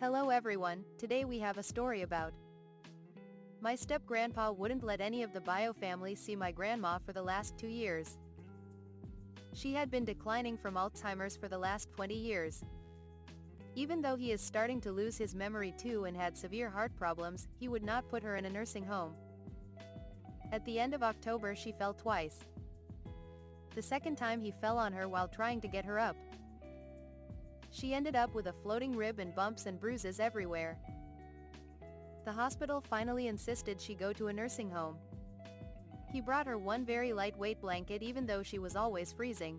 Hello everyone, today we have a story about my step-grandpa wouldn't let any of the bio family see my grandma for the last 2 years. She had been declining from Alzheimer's for the last 20 years. Even though he is starting to lose his memory too and had severe heart problems, he would not put her in a nursing home. At the end of October she fell twice. The second time he fell on her while trying to get her up. She ended up with a floating rib and bumps and bruises everywhere. The hospital finally insisted she go to a nursing home. He brought her one very lightweight blanket even though she was always freezing.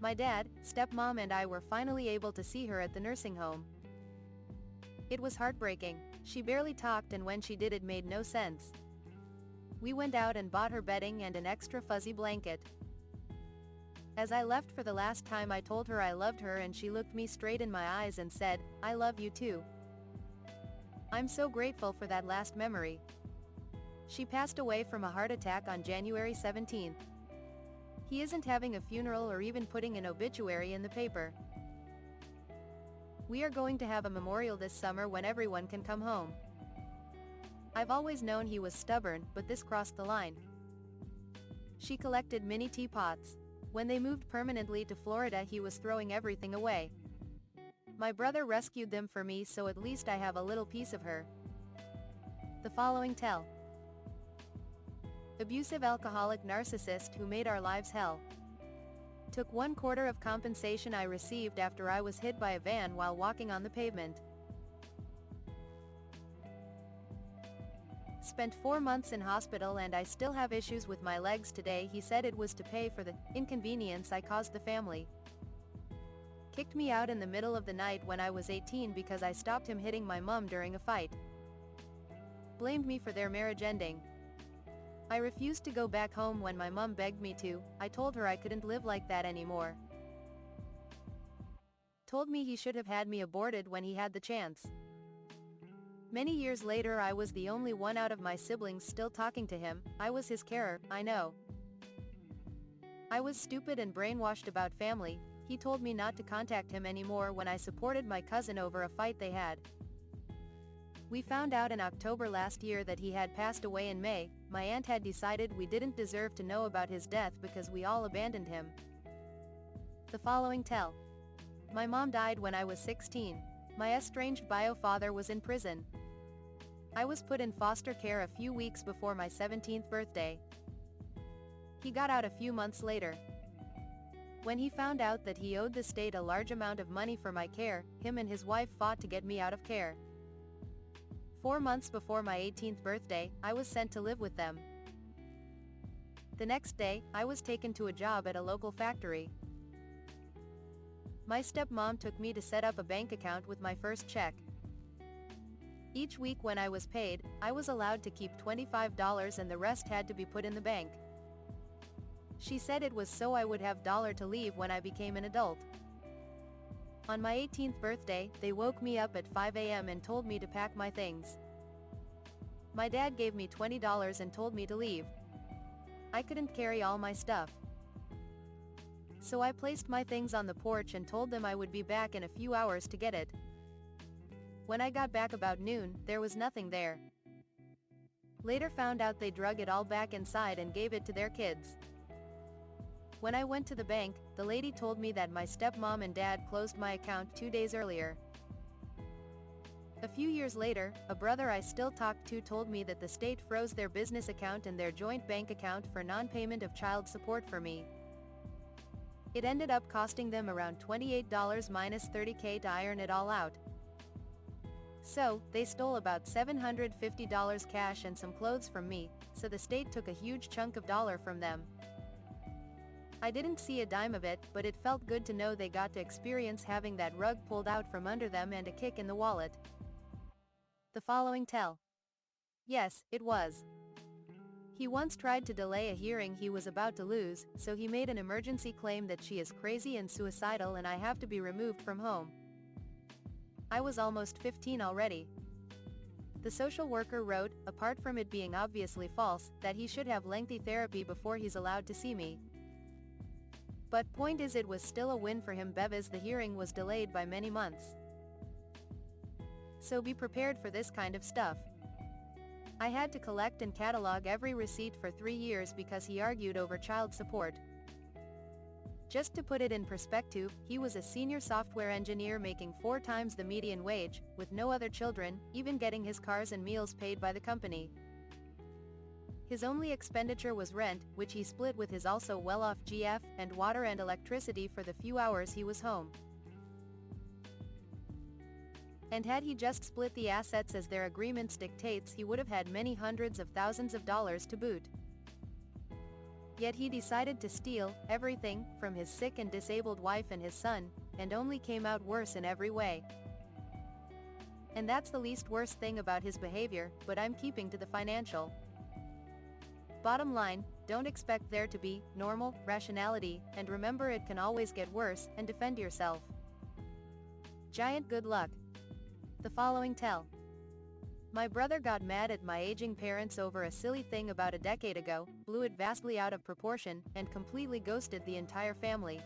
My dad, stepmom and I were finally able to see her at the nursing home. It was heartbreaking. She barely talked and when she did it made no sense. We went out and bought her bedding and an extra fuzzy blanket. As I left for the last time I told her I loved her and she looked me straight in my eyes and said, "I love you too." I'm so grateful for that last memory. She passed away from a heart attack on January 17th. He isn't having a funeral or even putting an obituary in the paper. We are going to have a memorial this summer when everyone can come home. I've always known he was stubborn, but this crossed the line. She collected mini teapots. When they moved permanently to Florida he was throwing everything away. My brother rescued them for me so at least I have a little piece of her. The following tell. Abusive alcoholic narcissist who made our lives hell. Took 1/4 of compensation I received after I was hit by a van while walking on the pavement. Spent 4 months in hospital and I still have issues with my legs today. He said it was to pay for the inconvenience I caused the family. Kicked me out in the middle of the night when I was 18 because I stopped him hitting my mom during a fight. Blamed me for their marriage ending. I refused to go back home when my mom begged me to. I told her I couldn't live like that anymore. Told me he should have had me aborted when he had the chance. Many years later I was the only one out of my siblings still talking to him. I was his carer, I know. I was stupid and brainwashed about family. He told me not to contact him anymore when I supported my cousin over a fight they had. We found out in October last year that he had passed away in May. My aunt had decided we didn't deserve to know about his death because we all abandoned him. The following tell. My mom died when I was 16. My estranged bio father was in prison. I was put in foster care a few weeks before my 17th birthday. He got out a few months later. When he found out that he owed the state a large amount of money for my care, him and his wife fought to get me out of care. 4 months before my 18th birthday, I was sent to live with them. The next day, I was taken to a job at a local factory. My stepmom took me to set up a bank account with my first check. Each week when I was paid, I was allowed to keep $25 and the rest had to be put in the bank. She said it was so I would have dollar to leave when I became an adult. On my 18th birthday, they woke me up at 5 a.m. and told me to pack my things. My dad gave me $20 and told me to leave. I couldn't carry all my stuff. So I placed my things on the porch and told them I would be back in a few hours to get it. When I got back about noon, there was nothing there. Later found out they drug it all back inside and gave it to their kids. When I went to the bank, the lady told me that my stepmom and dad closed my account 2 days earlier. A few years later, a brother I still talk to told me that the state froze their business account and their joint bank account for non-payment of child support for me. It ended up costing them around $28 minus $30K to iron it all out. So, they stole about $750 cash and some clothes from me, so the state took a huge chunk of dollar from them. I didn't see a dime of it, but it felt good to know they got to experience having that rug pulled out from under them and a kick in the wallet. The following tell. Yes, it was. He once tried to delay a hearing he was about to lose, so he made an emergency claim that she is crazy and suicidal and I have to be removed from home. I was almost 15 already. The social worker wrote, apart from it being obviously false, that he should have lengthy therapy before he's allowed to see me. But point is it was still a win for him because the hearing was delayed by many months. So be prepared for this kind of stuff. I had to collect and catalog every receipt for 3 years because he argued over child support. Just to put it in perspective, he was a senior software engineer making 4 times the median wage, with no other children, even getting his cars and meals paid by the company. His only expenditure was rent, which he split with his also well-off GF, and water and electricity for the few hours he was home. And had he just split the assets as their agreements dictates, he would have had many hundreds of thousands of dollars to boot. Yet he decided to steal everything from his sick and disabled wife and his son, and only came out worse in every way. And that's the least worst thing about his behavior, but I'm keeping to the financial. Bottom line, don't expect there to be normal rationality, and remember it can always get worse, and defend yourself. Giant good luck. The following tell. My brother got mad at my aging parents over a silly thing about a decade ago, blew it vastly out of proportion, and completely ghosted the entire family.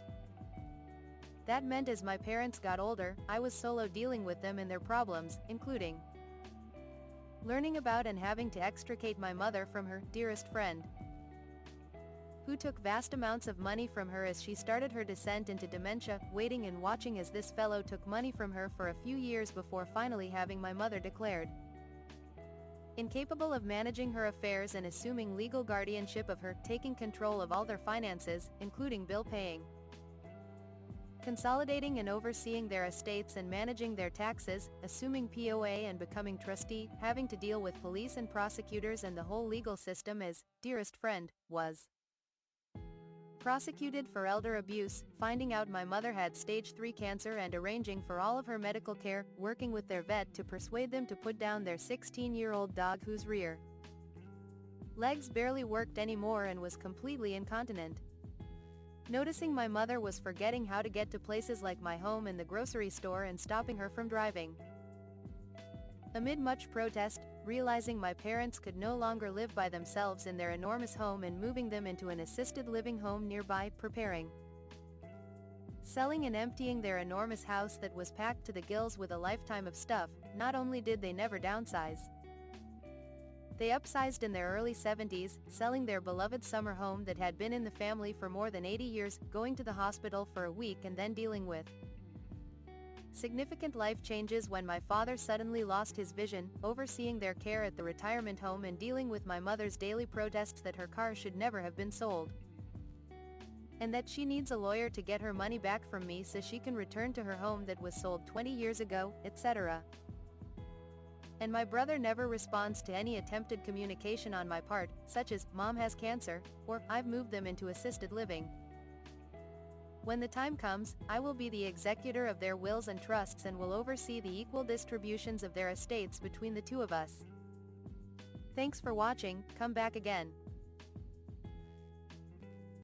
That meant as my parents got older, I was solo dealing with them and their problems, including learning about and having to extricate my mother from her dearest friend, who took vast amounts of money from her as she started her descent into dementia, waiting and watching as this fellow took money from her for a few years before finally having my mother declared incapable of managing her affairs and assuming legal guardianship of her, taking control of all their finances, including bill paying, consolidating and overseeing their estates and managing their taxes, assuming POA and becoming trustee, having to deal with police and prosecutors and the whole legal system as dearest friend was prosecuted for elder abuse, finding out my mother had stage 3 cancer and arranging for all of her medical care, working with their vet to persuade them to put down their 16-year-old dog whose rear legs barely worked anymore and was completely incontinent. Noticing my mother was forgetting how to get to places like my home and the grocery store and stopping her from driving. Amid much protest, realizing my parents could no longer live by themselves in their enormous home and moving them into an assisted living home nearby, preparing selling and emptying their enormous house that was packed to the gills with a lifetime of stuff. Not only did they never downsize, they upsized in their early 70s, selling their beloved summer home that had been in the family for more than 80 years, going to the hospital for a week and then dealing with significant life changes when my father suddenly lost his vision, overseeing their care at the retirement home and dealing with my mother's daily protests that her car should never have been sold, and that she needs a lawyer to get her money back from me so she can return to her home that was sold 20 years ago, etc. And my brother never responds to any attempted communication on my part, such as, "Mom has cancer," or, "I've moved them into assisted living." When the time comes, I will be the executor of their wills and trusts and will oversee the equal distributions of their estates between the two of us. Thanks for watching, come back again.